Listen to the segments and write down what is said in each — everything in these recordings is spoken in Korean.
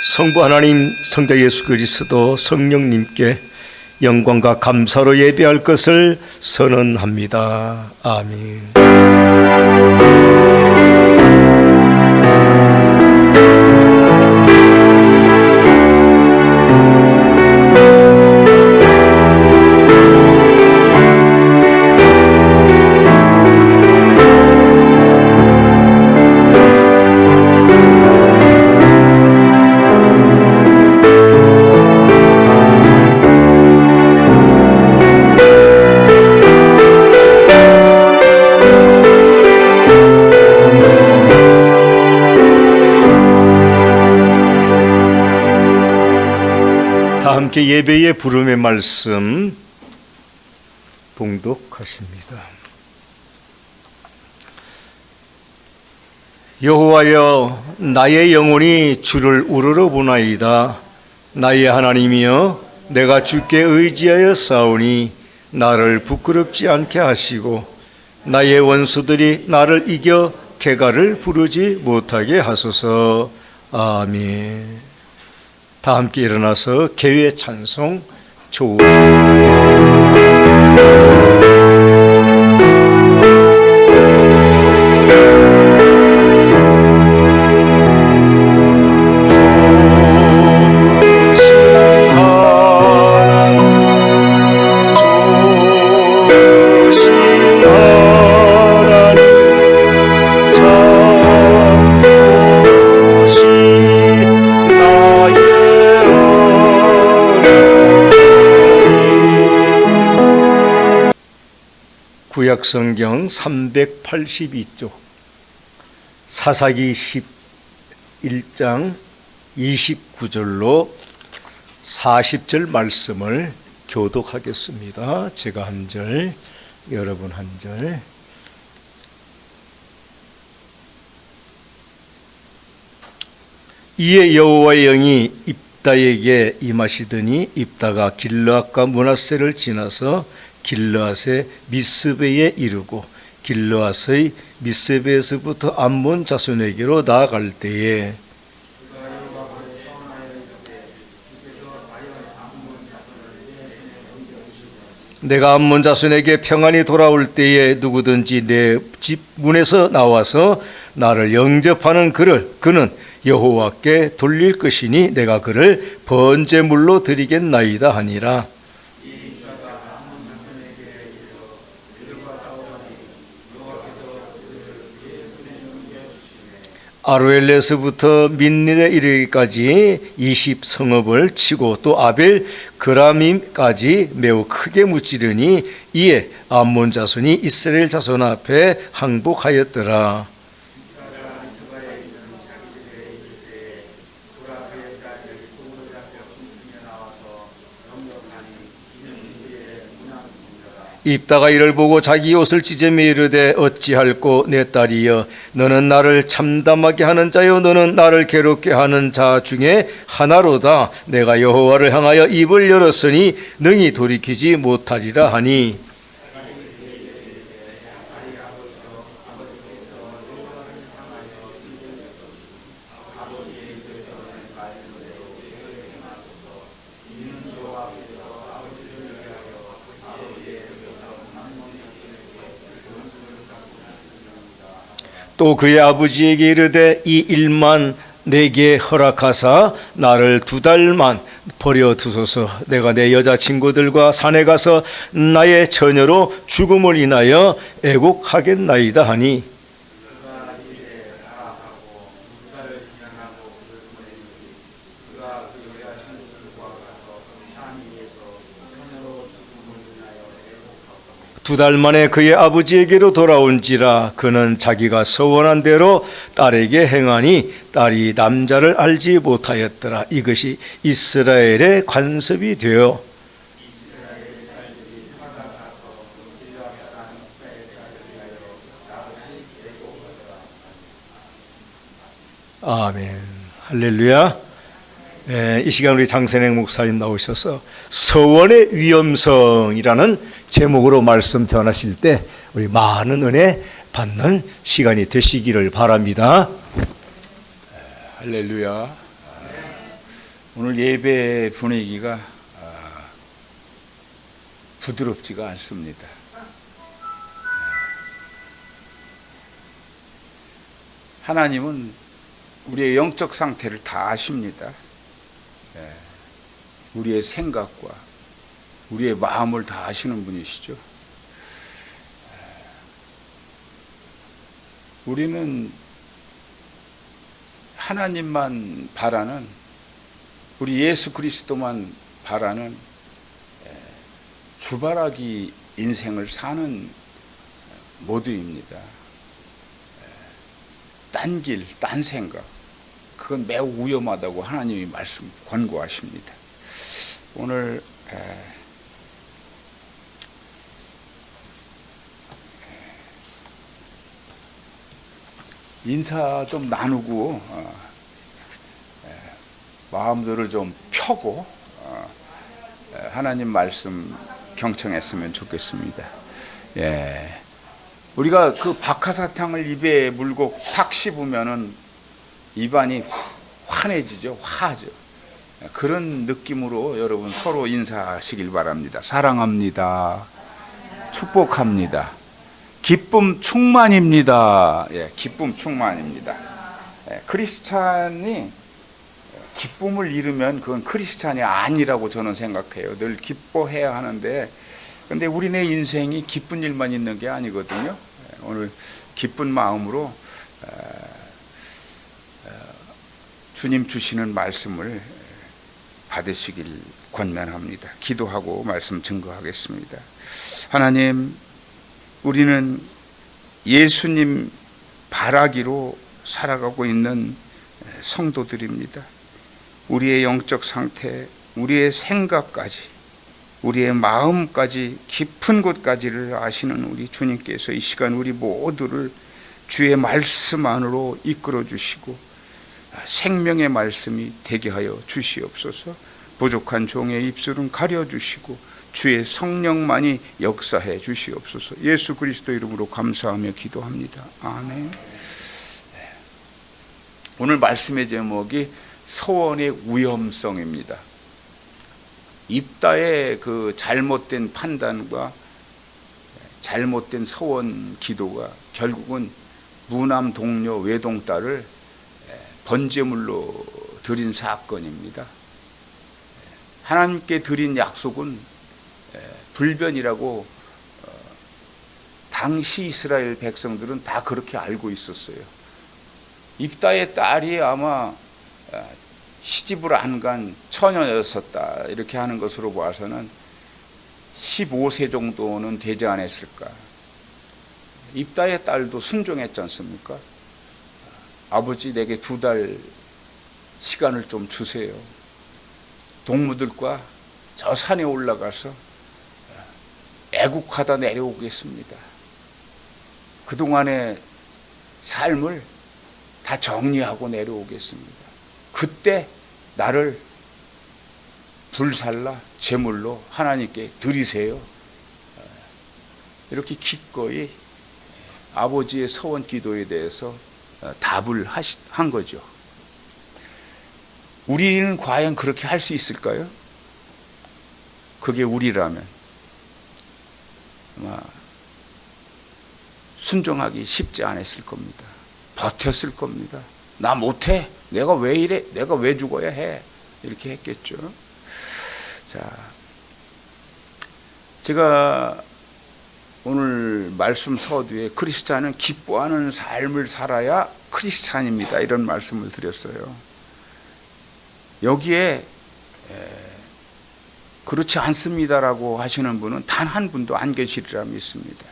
성부 하나님, 성자 예수 그리스도, 성령님께 영광과 감사로 예배할 것을 선언합니다. 아멘. 함께 예배의 부름의 말씀 봉독하십니다. 여호와여, 나의 영혼이 주를 우러러 보나이다. 나의 하나님이여, 내가 주께 의지하여 싸우니 나를 부끄럽지 않게 하시고 나의 원수들이 나를 이겨 개가를 부르지 못하게 하소서. 아멘. 다 함께 일어나서 개회 찬송 조 구약성경 382쪽 사사기 11장 29절로 40절 말씀을 교독하겠습니다. 제가 한 절, 여러분 한 절. 이에 여호와의 영이 입다에게 임하시더니 입다가 길르앗과 므낫세를 지나서 길르앗의 미스베에 이르고 길르앗의 미스베에서부터 암몬 자손에게로 나아갈 때에 내가 암몬 자손에게 평안히 돌아올 때에 누구든지 내 집 문에서 나와서 나를 영접하는 그는 여호와께 돌릴 것이니 내가 그를 번제물로 드리겠나이다 하니라. 아로엘에서부터 민닌에 이르기까지 20성읍을 치고 또 아벨 그라밈까지 매우 크게 무찌르니 이에 암몬 자손이 이스라엘 자손 앞에 항복하였더라. 입다가 이를 보고 자기 옷을 찢으며 이르되 어찌할꼬 내 딸이여, 너는 나를 참담하게 하는 자요 너는 나를 괴롭게 하는 자 중에 하나로다. 내가 여호와를 향하여 입을 열었으니 능히 돌이키지 못하리라 하니 또 그의 아버지에게 이르되 이 일만 내게 허락하사 나를 2달만 버려 두소서. 내가 내 여자친구들과 산에 가서 나의 처녀로 죽음을 인하여 애곡하겠나이다 하니 두 달 만에 그의 아버지에게로 돌아온지라. 그는 자기가 서원한 대로 딸에게 행하니 딸이 남자를 알지 못하였더라. 이것이 이스라엘의 관습이 되어 아멘. 할렐루야. 이 시간 우리 장선행 목사님 나오셔서 서원의 위험성이라는 제목으로 말씀 전하실 때 우리 많은 은혜 받는 시간이 되시기를 바랍니다. 할렐루야. 오늘 예배 분위기가 부드럽지가 않습니다. 하나님은 우리의 영적 상태를 다 아십니다. 우리의 생각과 우리의 마음을 다 아시는 분이시죠. 우리는 하나님만 바라는, 우리 예수 그리스도만 바라는 주바라기 인생을 사는 모두입니다. 딴 길, 딴 생각, 그건 매우 위험하다고 하나님이 권고하십니다. 오늘 인사 좀 나누고 마음들을 좀 펴고 하나님 말씀 경청했으면 좋겠습니다. 우리가 그 박하사탕을 입에 물고 탁 씹으면은 입안이 환해지죠. 화하죠. 그런 느낌으로 여러분 서로 인사하시길 바랍니다. 사랑합니다. 축복합니다. 기쁨 충만입니다. 기쁨 충만입니다. 크리스찬이 기쁨을 잃으면 그건 크리스찬이 아니라고 저는 생각해요. 늘 기뻐해야 하는데, 근데 우리네 인생이 기쁜 일만 있는 게 아니거든요. 오늘 기쁜 마음으로 주님 주시는 말씀을 받으시길 권면합니다. 기도하고 말씀 증거하겠습니다. 하나님, 우리는 예수님 바라기로 살아가고 있는 성도들입니다. 우리의 영적 상태, 우리의 생각까지, 우리의 마음까지, 깊은 곳까지를 아시는 우리 주님께서 이 시간 우리 모두를 주의 말씀 안으로 이끌어 주시고 생명의 말씀이 되게 하여 주시옵소서. 부족한 종의 입술은 가려 주시고 주의 성령만이 역사해 주시옵소서. 예수 그리스도 이름으로 감사하며 기도합니다. 아멘. 오늘 말씀의 제목이 서원의 위험성입니다. 입다의 그 잘못된 판단과 잘못된 서원 기도가 결국은 무남 동료 외동딸을 번제물로 드린 사건입니다. 하나님께 드린 약속은 불변이라고 당시 이스라엘 백성들은 다 그렇게 알고 있었어요. 입다의 딸이 아마 시집을 안 간 처녀였었다 이렇게 하는 것으로 봐서는 15세 정도는 되지 않았을까. 입다의 딸도 순종했지 않습니까? 아버지, 내게 2달 시간을 좀 주세요. 동무들과 저 산에 올라가서 애국하다 내려오겠습니다. 그동안의 삶을 다 정리하고 내려오겠습니다. 그때 나를 불살라 제물로 하나님께 드리세요. 이렇게 기꺼이 아버지의 서원 기도에 대해서 답을 한 거죠. 우리는 과연 그렇게 할 수 있을까요? 그게 우리라면 아마 순종하기 쉽지 않았을 겁니다. 버텼을 겁니다. 나 못해. 내가 왜 이래? 내가 왜 죽어야 해? 이렇게 했겠죠. 자, 제가 오늘 말씀 서두에 크리스찬은 기뻐하는 삶을 살아야 크리스찬입니다, 이런 말씀을 드렸어요. 여기에 그렇지 않습니다라고 하시는 분은 단 한 분도 안 계시리라 믿습니다.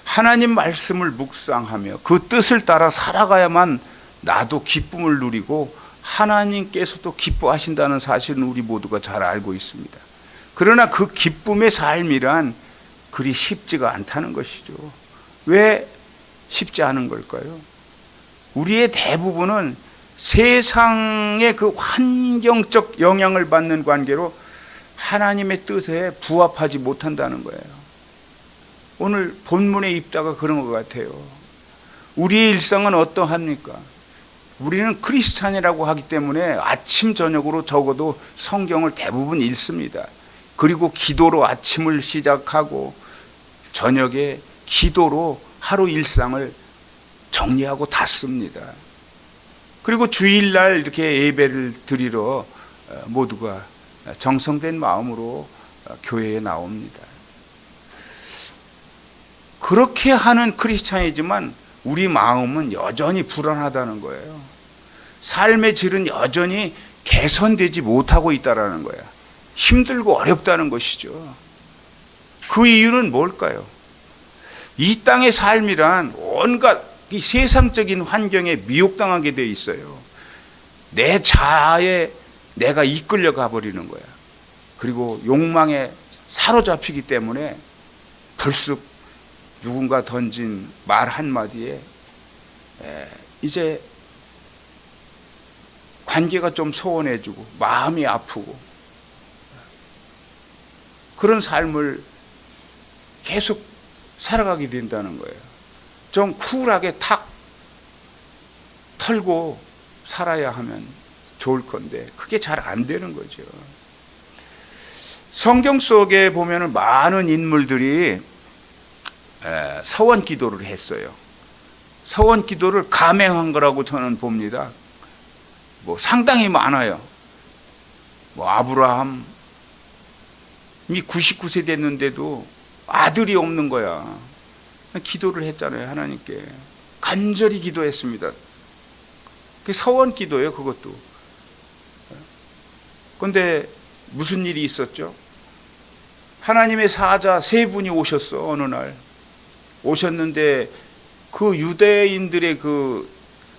하나님 말씀을 묵상하며 그 뜻을 따라 살아가야만 나도 기쁨을 누리고 하나님께서도 기뻐하신다는 사실은 우리 모두가 잘 알고 있습니다. 그러나 그 기쁨의 삶이란 그리 쉽지가 않다는 것이죠. 왜 쉽지 않은 걸까요? 우리의 대부분은 세상의 그 환경적 영향을 받는 관계로 하나님의 뜻에 부합하지 못한다는 거예요. 오늘 본문의 입다가 그런 것 같아요. 우리의 일상은 어떠합니까? 우리는 크리스찬이라고 하기 때문에 아침 저녁으로 적어도 성경을 대부분 읽습니다. 그리고 기도로 아침을 시작하고 저녁에 기도로 하루 일상을 정리하고 닫습니다. 그리고 주일날 이렇게 예배를 드리러 모두가 정성된 마음으로 교회에 나옵니다. 그렇게 하는 크리스찬이지만 우리 마음은 여전히 불안하다는 거예요. 삶의 질은 여전히 개선되지 못하고 있다는 거예요. 힘들고 어렵다는 것이죠. 그 이유는 뭘까요? 이 땅의 삶이란 온갖 이 세상적인 환경에 미혹당하게 돼 있어요. 내 자아에 내가 이끌려 가버리는 거야. 그리고 욕망에 사로잡히기 때문에 불쑥 누군가 던진 말 한마디에 이제 관계가 좀 소원해지고 마음이 아프고 그런 삶을 계속 살아가게 된다는 거예요. 좀 쿨하게 탁 털고 살아야 하면 좋을 건데 그게 잘 안 되는 거죠. 성경 속에 보면은 많은 인물들이 서원 기도를 했어요. 서원 기도를 감행한 거라고 저는 봅니다. 뭐 상당히 많아요. 뭐 아브라함이 99세 됐는데도 아들이 없는 거야. 기도를 했잖아요. 하나님께 간절히 기도했습니다. 그게 서원 기도예요. 그것도. 그런데 무슨 일이 있었죠? 하나님의 사자 세 분이 오셨어. 어느 날 오셨는데 그 유대인들의 그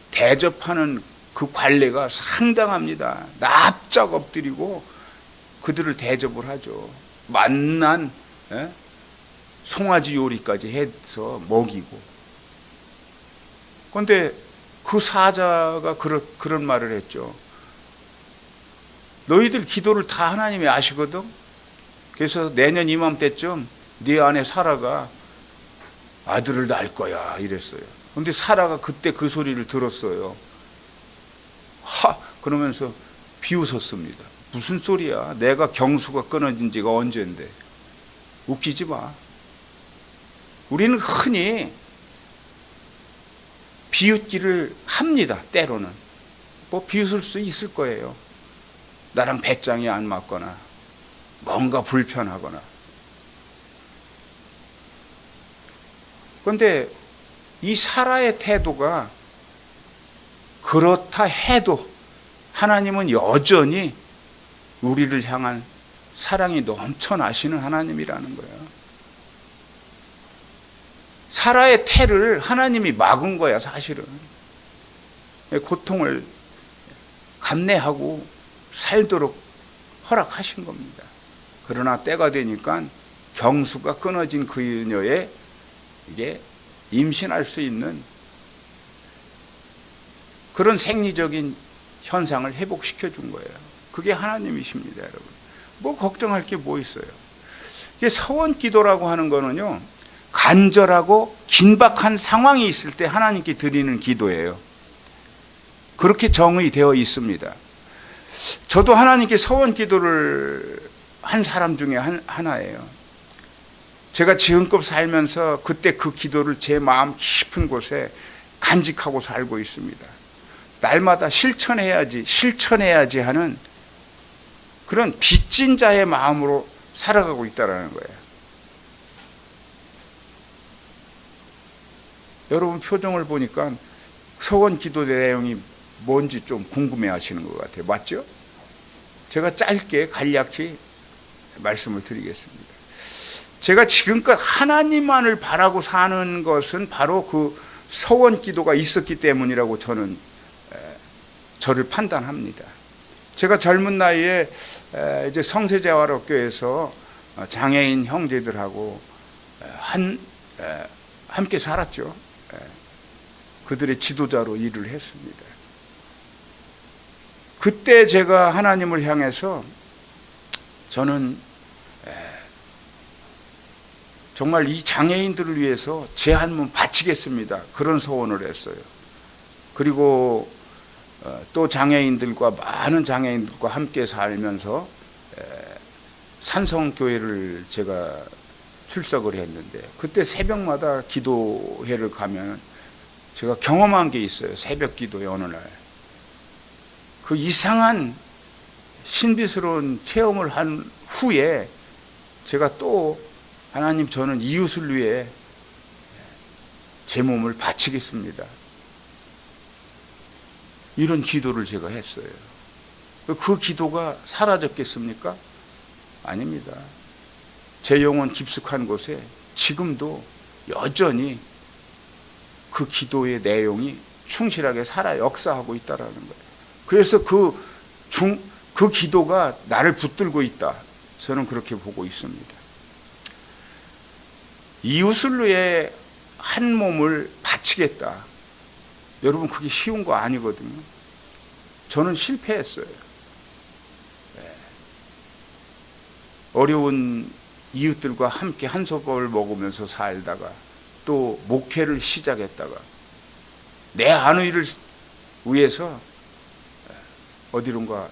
대접하는 그 관례가 상당합니다. 납작 엎드리고 그들을 대접을 하죠. 맛난 송아지 요리까지 해서 먹이고. 그런데 그 사자가 그런 말을 했죠. 너희들 기도를 다 하나님이 아시거든. 그래서 내년 이맘때쯤 네 안에 사라가 아들을 낳을 거야 이랬어요. 그런데 사라가 그때 그 소리를 들었어요. 그러면서 비웃었습니다. 무슨 소리야? 내가 경수가 끊어진 지가 언젠데. 웃기지 마. 우리는 흔히 비웃기를 합니다. 때로는. 뭐 비웃을 수 있을 거예요. 나랑 배짱이 안 맞거나 뭔가 불편하거나. 그런데 이 사라의 태도가 그렇다 해도 하나님은 여전히 우리를 향한 사랑이 넘쳐나시는 하나님이라는 거예요. 사라의 태를 하나님이 막은 거야, 사실은. 고통을 감내하고 살도록 허락하신 겁니다. 그러나 때가 되니까 경수가 끊어진 그녀의 이게 임신할 수 있는 그런 생리적인 현상을 회복시켜 준 거예요. 그게 하나님이십니다, 여러분. 뭐 걱정할 게 뭐 있어요. 이게 서원 기도라고 하는 거는요, 간절하고 긴박한 상황이 있을 때 하나님께 드리는 기도예요. 그렇게 정의되어 있습니다. 저도 하나님께 서원 기도를 한 사람 중에 하나예요. 제가 지금껏 살면서 그때 그 기도를 제 마음 깊은 곳에 간직하고 살고 있습니다. 날마다 실천해야지 하는 그런 빚진 자의 마음으로 살아가고 있다는 거예요. 여러분 표정을 보니까 서원 기도 내용이 뭔지 좀 궁금해 하시는 것 같아요. 맞죠? 제가 짧게 간략히 말씀을 드리겠습니다. 제가 지금껏 하나님만을 바라고 사는 것은 바로 그 서원 기도가 있었기 때문이라고 저를 판단합니다. 제가 젊은 나이에 이제 성세재활학교에서 장애인 형제들하고 함께 살았죠. 그들의 지도자로 일을 했습니다. 그때 제가 하나님을 향해서 저는 정말 이 장애인들을 위해서 제 한 몸 바치겠습니다. 그런 소원을 했어요. 그리고 또 장애인들과 많은 장애인들과 함께 살면서 산성교회를 제가 출석을 했는데 그때 새벽마다 기도회를 가면 제가 경험한 게 있어요. 새벽 기도회 어느 날 그 이상한 신비스러운 체험을 한 후에 제가 또 하나님 저는 이웃을 위해 제 몸을 바치겠습니다. 이런 기도를 제가 했어요. 그 기도가 사라졌겠습니까? 아닙니다. 제 영혼 깊숙한 곳에 지금도 여전히 그 기도의 내용이 충실하게 살아 역사하고 있다라는 거예요. 그래서 그 기도가 나를 붙들고 있다. 저는 그렇게 보고 있습니다. 이웃을 위해 한 몸을 바치겠다. 여러분 그게 쉬운 거 아니거든요. 저는 실패했어요. 어려운 이웃들과 함께 한솥밥을 먹으면서 살다가 또 목회를 시작했다가 내 안위를 위해서 어디론가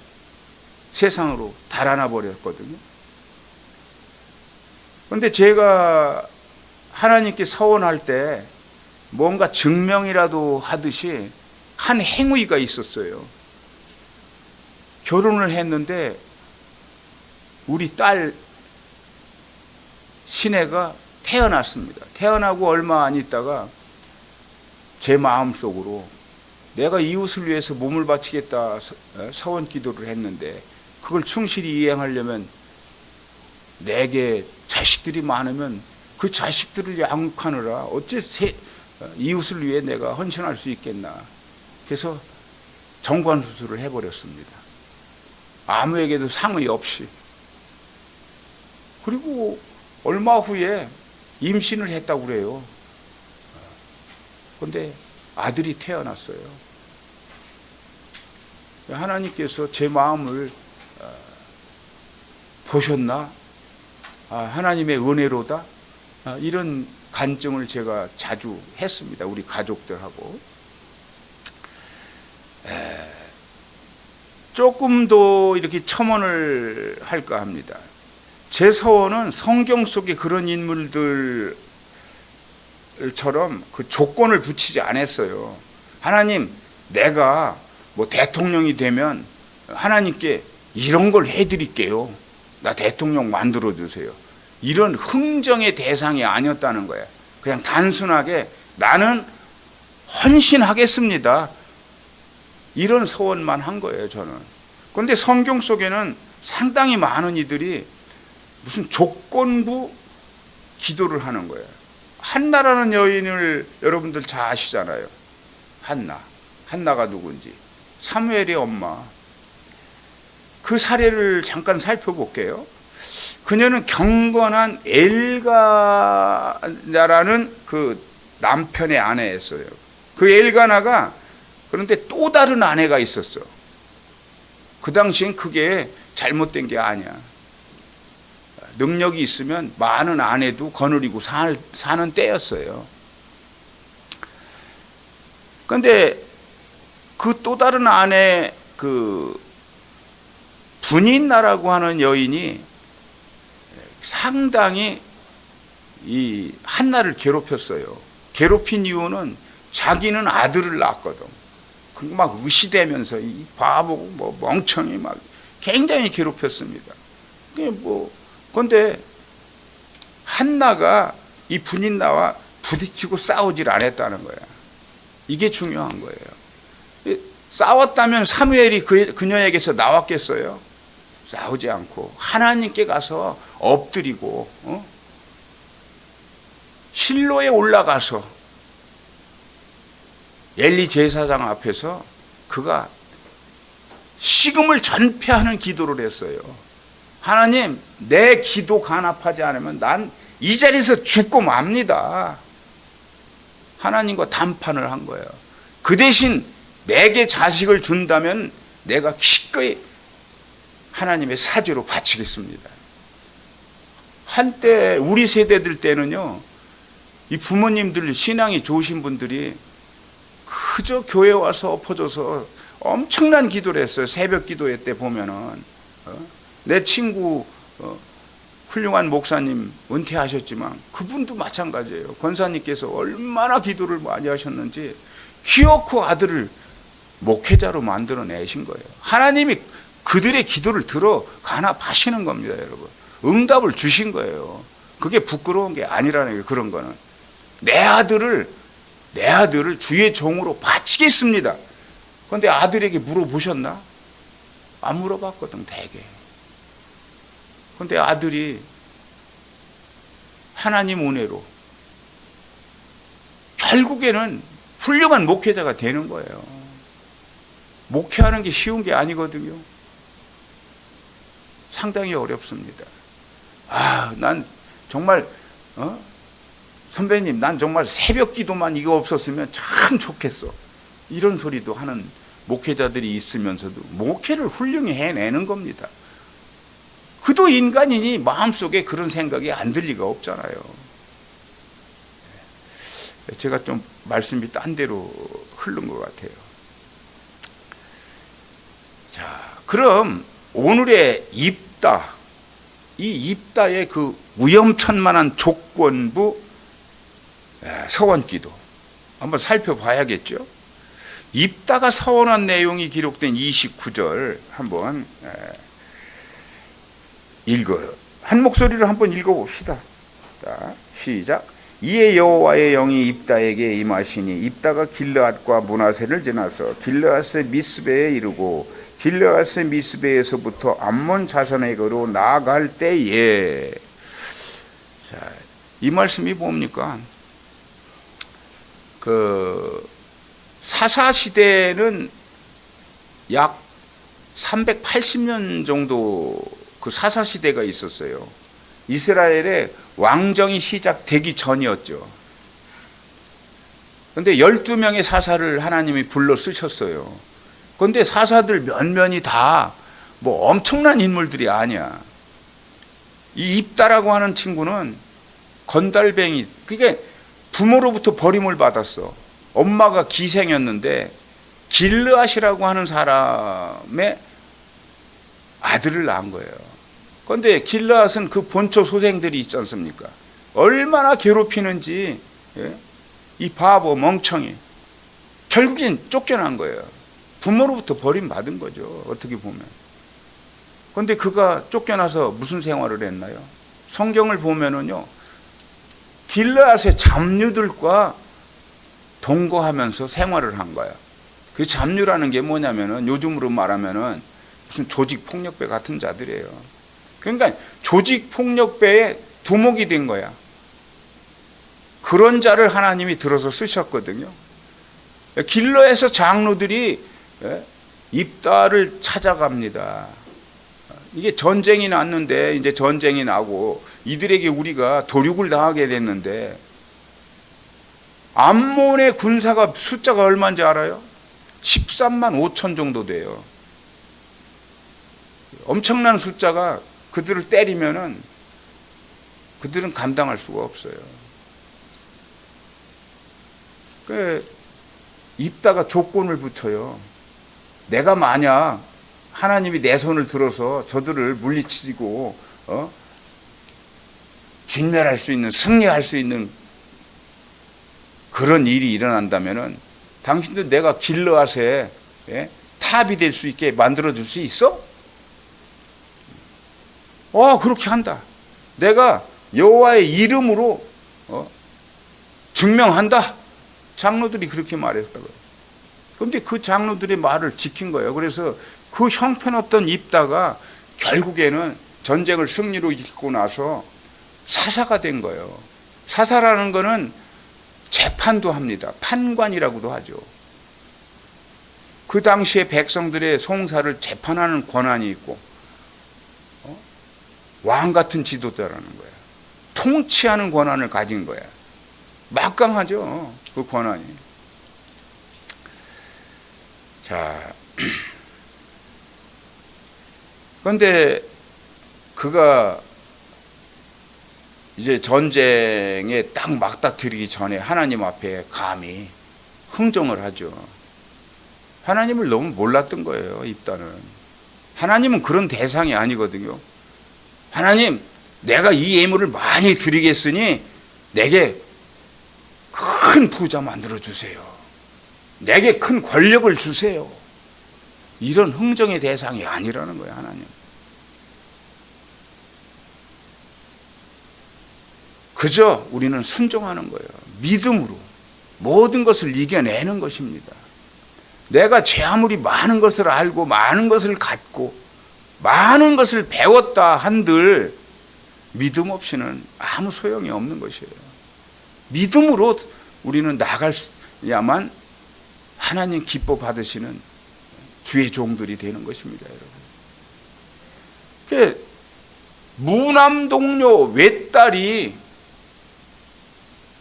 세상으로 달아나 버렸거든요. 그런데 제가 하나님께 서원할 때 뭔가 증명이라도 하듯이 한 행위가 있었어요. 결혼을 했는데 우리 딸 신혜가 태어났습니다. 태어나고 얼마 안 있다가 제 마음속으로 내가 이웃을 위해서 몸을 바치겠다 서원 기도를 했는데 그걸 충실히 이행하려면 내게 자식들이 많으면 그 자식들을 양육하느라 어째 이웃을 위해 내가 헌신할 수 있겠나. 그래서 정관수술을 해버렸습니다. 아무에게도 상의 없이. 그리고 얼마 후에 임신을 했다고 그래요. 그런데 아들이 태어났어요. 하나님께서 제 마음을 보셨나? 하나님의 은혜로다? 이런 간증을 제가 자주 했습니다. 우리 가족들하고. 조금 더 이렇게 첨언을 할까 합니다. 제 서원은 성경 속의 그런 인물들처럼 그 조건을 붙이지 않았어요. 하나님, 내가 뭐 대통령이 되면 하나님께 이런 걸 해드릴게요. 나 대통령 만들어주세요. 이런 흥정의 대상이 아니었다는 거예요. 그냥 단순하게 나는 헌신하겠습니다. 이런 서원만 한 거예요, 저는. 그런데 성경 속에는 상당히 많은 이들이 무슨 조건부 기도를 하는 거예요. 한나라는 여인을 여러분들 잘 아시잖아요. 한나가 누군지. 사무엘의 엄마. 그 사례를 잠깐 살펴볼게요. 그녀는 경건한 엘가나라는 그 남편의 아내였어요. 그 엘가나가 그런데 또 다른 아내가 있었어. 그 당시엔 그게 잘못된 게 아니야. 능력이 있으면 많은 아내도 거느리고 사는 때였어요. 그런데 그 또 다른 아내 그 분인나라고 하는 여인이 상당히 이 한나를 괴롭혔어요. 괴롭힌 이유는 자기는 아들을 낳았거든. 그리고 막 의시되면서 이 바보고 뭐 멍청이 막 굉장히 괴롭혔습니다. 그런데 한나가 이 분인나와 부딪히고 싸우질 않았다는 거야. 이게 중요한 거예요. 싸웠다면 사무엘이 그녀에게서 나왔겠어요? 싸우지 않고 하나님께 가서 엎드리고 실로에 올라가서 엘리 제사장 앞에서 그가 식음을 전폐하는 기도를 했어요. 하나님, 내 기도 간합하지 않으면 난 이 자리에서 죽고 맙니다. 하나님과 담판을 한 거예요. 그 대신 내게 자식을 준다면 내가 기꺼이 하나님의 사죄로 바치겠습니다. 한때 우리 세대들 때는요, 이 부모님들 신앙이 좋으신 분들이 그저 교회 와서 엎어져서 엄청난 기도를 했어요. 새벽 기도회 때 보면은 내 친구 훌륭한 목사님 은퇴하셨지만 그분도 마찬가지예요. 권사님께서 얼마나 기도를 많이 하셨는지 기어코 아들을 목회자로 만들어내신 거예요. 하나님이 그들의 기도를 들어 간합하시는 겁니다, 여러분. 응답을 주신 거예요. 그게 부끄러운 게 아니라는 게, 그런 거는. 내 아들을 주의 종으로 바치겠습니다. 그런데 아들에게 물어보셨나? 안 물어봤거든, 대개. 그런데 아들이 하나님 은혜로 결국에는 훌륭한 목회자가 되는 거예요. 목회하는 게 쉬운 게 아니거든요. 상당히 어렵습니다. 난 정말 선배님, 난 정말 새벽 기도만 이거 없었으면 참 좋겠어. 이런 소리도 하는 목회자들이 있으면서도 목회를 훌륭히 해내는 겁니다. 그도 인간이니 마음속에 그런 생각이 안 들 리가 없잖아요. 제가 좀 말씀이 딴 데로 흐른 것 같아요. 자, 그럼 오늘의 입다, 이 입다의 그 위험천만한 조건부 서원기도 한번 살펴봐야겠죠. 입다가 서원한 내용이 기록된 29절 한번 한 목소리로 한번 읽어봅시다. 자, 시작. 이에 여호와의 영이 입다에게 임하시니 입다가 길르앗과 므낫세를 지나서 길르앗의 미스베에 이르고 길르앗의 미스베에서부터 암몬 자손에게로 나아갈 때에, 자, 이 말씀이 뭡니까? 그 사사 시대는 약 380년 정도 그 사사 시대가 있었어요. 이스라엘의 왕정이 시작되기 전이었죠. 그런데 12명의 사사를 하나님이 불러 쓰셨어요. 그런데 사사들 면면이 다 뭐 엄청난 인물들이 아니야. 이 입다라고 하는 친구는 건달뱅이, 그게 부모로부터 버림을 받았어. 엄마가 기생이었는데 길르앗이라고 하는 사람의 아들을 낳은 거예요. 그런데 길르앗은 그 본초 소생들이 있지 않습니까? 얼마나 괴롭히는지, 이 바보 멍청이 결국엔 쫓겨난 거예요. 부모로부터 버림받은 거죠, 어떻게 보면. 그런데 그가 쫓겨나서 무슨 생활을 했나요? 성경을 보면은요, 길르앗의 잡류들과 동거하면서 생활을 한 거야. 그 잡류라는 게 뭐냐면은 요즘으로 말하면은 무슨 조직폭력배 같은 자들이에요. 그러니까 조직폭력배의 두목이 된 거야. 그런 자를 하나님이 들어서 쓰셨거든요. 길러에서 장로들이 입다를 찾아갑니다. 이게 전쟁이 났는데, 이제 전쟁이 나고 이들에게 우리가 도륙을 당하게 됐는데, 암몬의 군사가 숫자가 얼마인지 알아요? 13만 5천 정도 돼요. 엄청난 숫자가 그들을 때리면은 그들은 감당할 수가 없어요. 그 입다가 조건을 붙여요. 내가 만약 하나님이 내 손을 들어서 저들을 물리치고 진멸할 수 있는, 승리할 수 있는 그런 일이 일어난다면은 당신도 내가 길르앗에 탑이 될 수 있게 만들어 줄 수 있어? 그렇게 한다. 내가 여호와의 이름으로 증명한다. 장로들이 그렇게 말했다고요. 그런데 그 장로들의 말을 지킨 거예요. 그래서 그 형편없던 입다가 결국에는 전쟁을 승리로 이끌고 나서 사사가 된 거예요. 사사라는 거는 재판도 합니다. 판관이라고도 하죠. 그 당시에 백성들의 송사를 재판하는 권한이 있고, 왕 같은 지도자라는 거야. 통치하는 권한을 가진 거야. 막강하죠, 그 권한이. 자, 그런데 그가 이제 전쟁에 딱 막닥뜨리기 전에 하나님 앞에 감히 흥정을 하죠. 하나님을 너무 몰랐던 거예요. 입다는. 하나님은 그런 대상이 아니거든요. 하나님, 내가 이 예물을 많이 드리겠으니 내게 큰 부자 만들어 주세요. 내게 큰 권력을 주세요. 이런 흥정의 대상이 아니라는 거예요. 하나님. 그저 우리는 순종하는 거예요. 믿음으로 모든 것을 이겨내는 것입니다. 내가 제 아무리 많은 것을 알고 많은 것을 갖고 많은 것을 배웠다 한들 믿음 없이는 아무 소용이 없는 것이에요. 믿음으로 우리는 나가야만 하나님 기뻐 받으시는 주의 종들이 되는 것입니다, 여러분. 무남 동료 외딸이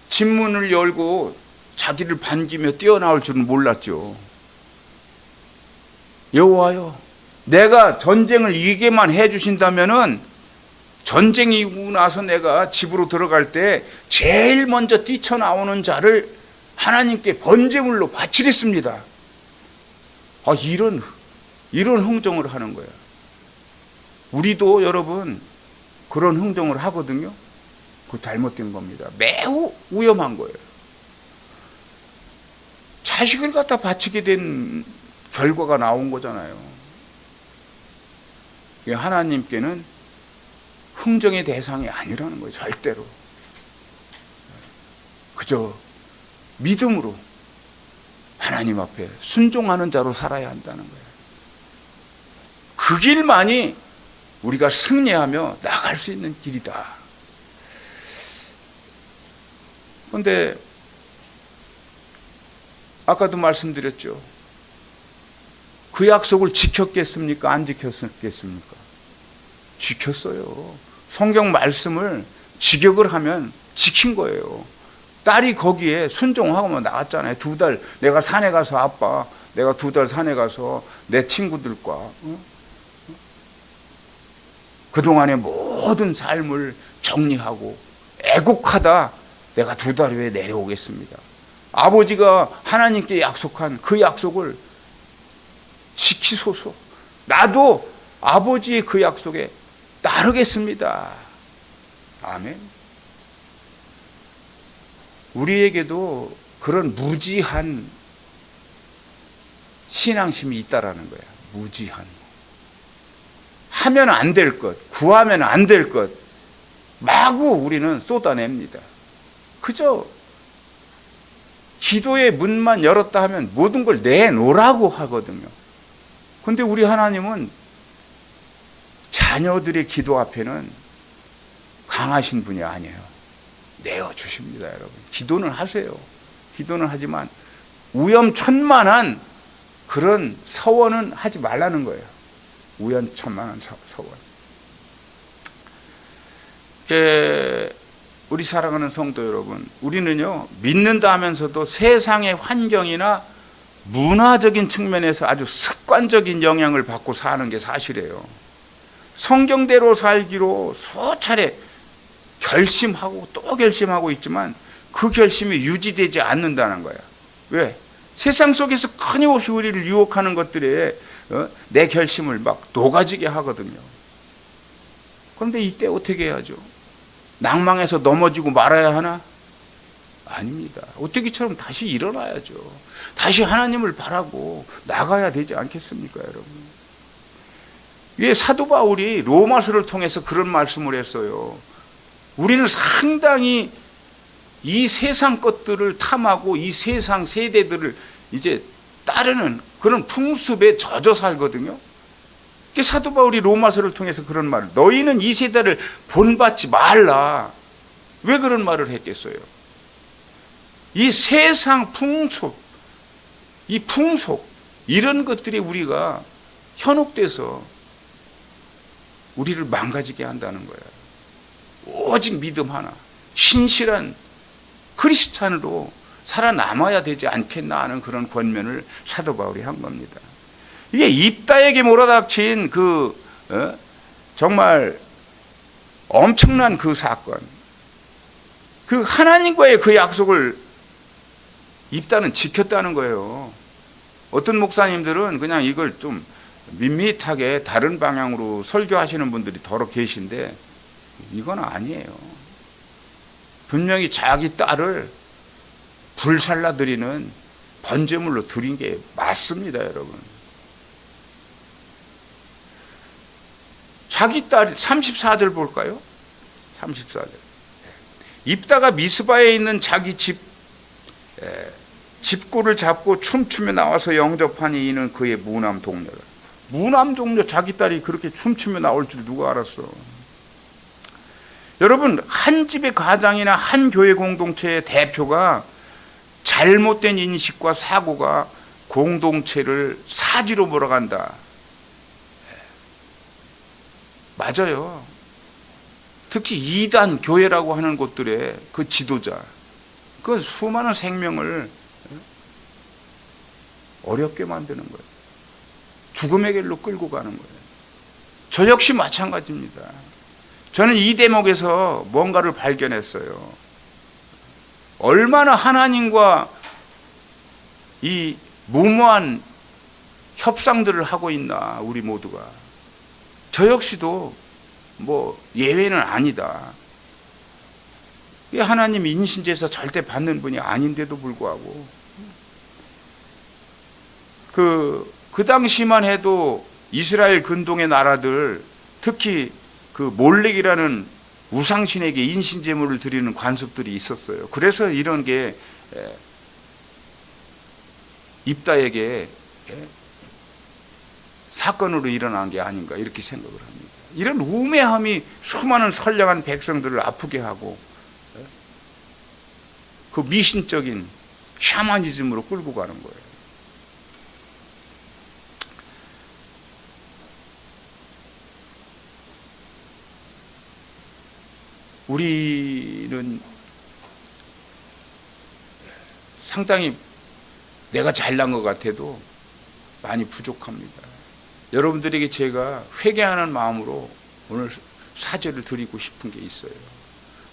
집문을 열고 자기를 반기며 뛰어나올 줄은 몰랐죠. 여호와여, 내가 전쟁을 이기게만 해주신다면은 전쟁이 이기고 나서 내가 집으로 들어갈 때 제일 먼저 뛰쳐나오는 자를 하나님께 번제물로 바치겠습니다. 이런 흥정을 하는 거야. 우리도 여러분 그런 흥정을 하거든요. 그거 잘못된 겁니다. 매우 위험한 거예요. 자식을 갖다 바치게 된 결과가 나온 거잖아요. 하나님께는 흥정의 대상이 아니라는 거예요. 절대로. 그저 믿음으로 하나님 앞에 순종하는 자로 살아야 한다는 거예요. 그 길만이 우리가 승리하며 나갈 수 있는 길이다. 그런데 아까도 말씀드렸죠. 그 약속을 지켰겠습니까? 안 지켰겠습니까? 지켰어요. 성경 말씀을 직역을 하면 지킨 거예요. 딸이 거기에 순종하고 나왔잖아요. 2달 내가 산에 가서 아빠, 내가 2달 산에 가서 내 친구들과 그동안의 모든 삶을 정리하고 애국하다 내가 2달 후에 내려오겠습니다. 아버지가 하나님께 약속한 그 약속을 지키소서. 나도 아버지의 그 약속에 따르겠습니다. 아멘. 우리에게도 그런 무지한 신앙심이 있다라는 거야. 무지한. 하면 안 될 것, 구하면 안 될 것, 마구 우리는 쏟아냅니다. 그저 기도의 문만 열었다 하면 모든 걸 내놓으라고 하거든요. 그런데 우리 하나님은 자녀들의 기도 앞에는 강하신 분이 아니에요. 내어주십니다, 여러분. 기도는 하세요. 기도는 하지만 우연천만한 그런 서원은 하지 말라는 거예요. 우연천만한 서원. 우리 사랑하는 성도 여러분, 우리는요, 믿는다 하면서도 세상의 환경이나 문화적인 측면에서 아주 습관적인 영향을 받고 사는 게 사실이에요. 성경대로 살기로 수차례 결심하고 또 결심하고 있지만 그 결심이 유지되지 않는다는 거야. 왜? 세상 속에서 끊임없이 우리를 유혹하는 것들에 내 결심을 막 녹아지게 하거든요. 그런데 이때 어떻게 해야죠? 낭망해서 넘어지고 말아야 하나? 아닙니다. 오뜨기처럼 다시 일어나야죠. 다시 하나님을 바라고 나가야 되지 않겠습니까, 여러분? 왜 사도 바울이 로마서를 통해서 그런 말씀을 했어요. 우리는 상당히 이 세상 것들을 탐하고 이 세상 세대들을 이제 따르는 그런 풍습에 젖어 살거든요. 사도 바울이 로마서를 통해서 그런 말을, 너희는 이 세대를 본받지 말라. 왜 그런 말을 했겠어요? 이 세상 풍속, 이 풍속, 이런 것들이 우리가 현혹돼서 우리를 망가지게 한다는 거예요. 오직 믿음 하나, 신실한 크리스찬으로 살아남아야 되지 않겠나 하는 그런 권면을 사도 바울이 한 겁니다. 이게 입다에게 몰아닥친 정말 엄청난 그 사건, 그 하나님과의 그 약속을 입다는 지켰다는 거예요. 어떤 목사님들은 그냥 이걸 좀 밋밋하게 다른 방향으로 설교하시는 분들이 더러 계신데 이건 아니에요. 분명히 자기 딸을 불살라드리는 번제물로 드린 게 맞습니다, 여러분. 자기 딸 34절 볼까요? 34절. 입다가 미스바에 있는 자기 집구를 잡고 춤추며 나와서 영접하니 이는 그의 무남 동료라. 무남 동료 자기 딸이 그렇게 춤추며 나올 줄 누가 알았어. 여러분, 한 집의 가장이나 한 교회 공동체의 대표가 잘못된 인식과 사고가 공동체를 사지로 몰아간다. 맞아요. 특히 이단 교회라고 하는 곳들의 그 지도자, 그 수많은 생명을 어렵게 만드는 거예요. 죽음의 길로 끌고 가는 거예요. 저 역시 마찬가지입니다. 저는 이 대목에서 뭔가를 발견했어요. 얼마나 하나님과 이 무모한 협상들을 하고 있나, 우리 모두가. 저 역시도 뭐 예외는 아니다. 하나님 인신제사 절대 받는 분이 아닌데도 불구하고 그 당시만 해도 이스라엘 근동의 나라들, 특히 그 몰렉이라는 우상신에게 인신제물을 드리는 관습들이 있었어요. 그래서 이런 게 입다에게 사건으로 일어난 게 아닌가 이렇게 생각을 합니다. 이런 우매함이 수많은 선량한 백성들을 아프게 하고 그 미신적인 샤머니즘으로 끌고 가는 거예요. 우리는 상당히 내가 잘난 것 같아도 많이 부족합니다. 여러분들에게 제가 회개하는 마음으로 오늘 사죄를 드리고 싶은 게 있어요.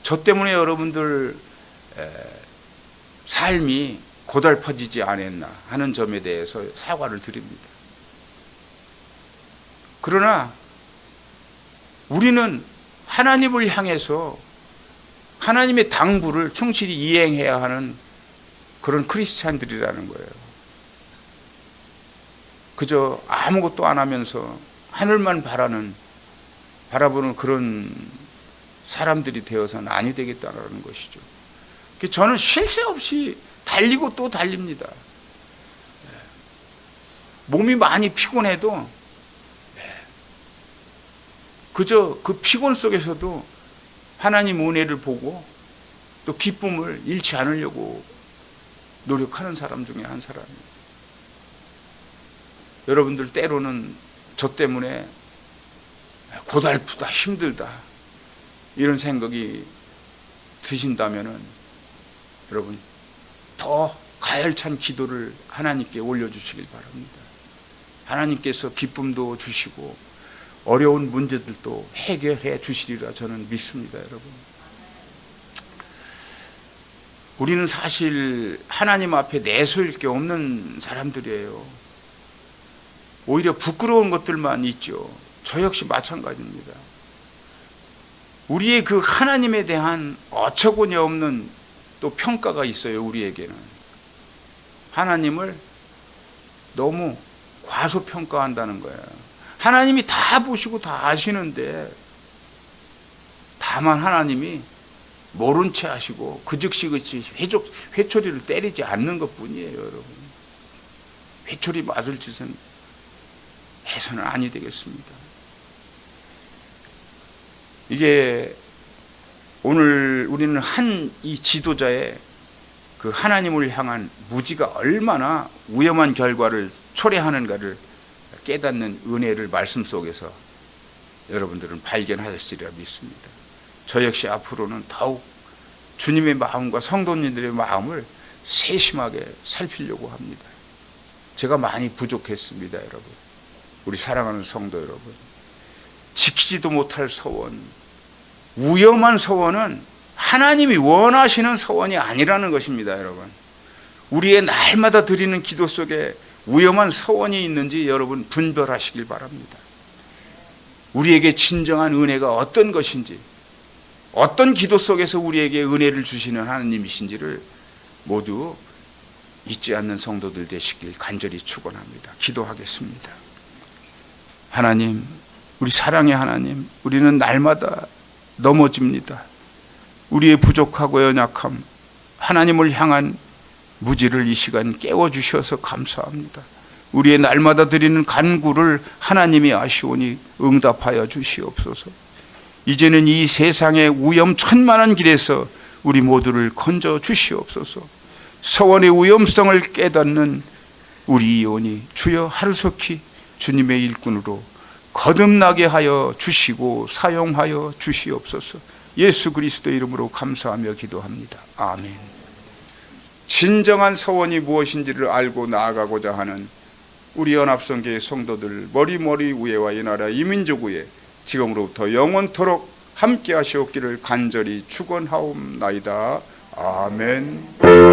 저 때문에 여러분들 삶이 고달퍼지지 않았나 하는 점에 대해서 사과를 드립니다. 그러나 우리는 하나님을 향해서 하나님의 당부를 충실히 이행해야 하는 그런 크리스찬들이라는 거예요. 그저 아무것도 안 하면서 하늘만 바라보는 그런 사람들이 되어서는 아니 되겠다는 것이죠. 저는 쉴 새 없이 달리고 또 달립니다. 몸이 많이 피곤해도 그저 그 피곤 속에서도 하나님 은혜를 보고 또 기쁨을 잃지 않으려고 노력하는 사람 중에 한 사람이에요. 여러분들 때로는 저 때문에 고달프다, 힘들다 이런 생각이 드신다면은 여러분 더 가열찬 기도를 하나님께 올려주시길 바랍니다. 하나님께서 기쁨도 주시고 어려운 문제들도 해결해 주시리라 저는 믿습니다. 여러분, 우리는 사실 하나님 앞에 내세울 게 없는 사람들이에요. 오히려 부끄러운 것들만 있죠. 저 역시 마찬가지입니다. 우리의 그 하나님에 대한 어처구니 없는 또 평가가 있어요. 우리에게는 하나님을 너무 과소평가한다는 거예요. 하나님이 다 보시고 다 아시는데 다만 하나님이 모른 채 하시고 그 즉시 회초리를 때리지 않는 것뿐이에요. 여러분, 회초리 맞을 짓은 해서는 아니 되겠습니다. 이게 오늘 우리는 이 지도자의 그 하나님을 향한 무지가 얼마나 위험한 결과를 초래하는가를 깨닫는 은혜를 말씀 속에서 여러분들은 발견하셨으리라 믿습니다. 저 역시 앞으로는 더욱 주님의 마음과 성도님들의 마음을 세심하게 살피려고 합니다. 제가 많이 부족했습니다. 여러분, 우리 사랑하는 성도 여러분, 지키지도 못할 서원, 위험한 서원은 하나님이 원하시는 서원이 아니라는 것입니다. 여러분, 우리의 날마다 드리는 기도 속에 위험한 서원이 있는지 여러분 분별하시길 바랍니다. 우리에게 진정한 은혜가 어떤 것인지, 어떤 기도 속에서 우리에게 은혜를 주시는 하나님이신지를 모두 잊지 않는 성도들 되시길 간절히 축원합니다. 기도하겠습니다. 하나님, 우리 사랑의 하나님, 우리는 날마다 넘어집니다. 우리의 부족하고 연약함, 하나님을 향한 무지를 이 시간 깨워주셔서 감사합니다. 우리의 날마다 드리는 간구를 하나님이 아시오니 응답하여 주시옵소서. 이제는 이 세상의 위험천만한 길에서 우리 모두를 건져 주시옵소서. 서원의 위험성을 깨닫는 우리 이온이 주여 하루속히 주님의 일꾼으로 거듭나게 하여 주시고 사용하여 주시옵소서. 예수 그리스도의 이름으로 감사하며 기도합니다. 아멘. 진정한 서원이 무엇인지를 알고 나아가고자 하는 우리 연합성교회 성도들 머리 위에와 이 나라 이민족 위에 지금으로부터 영원토록 함께 하시옵기를 간절히 축원하옵나이다. 아멘.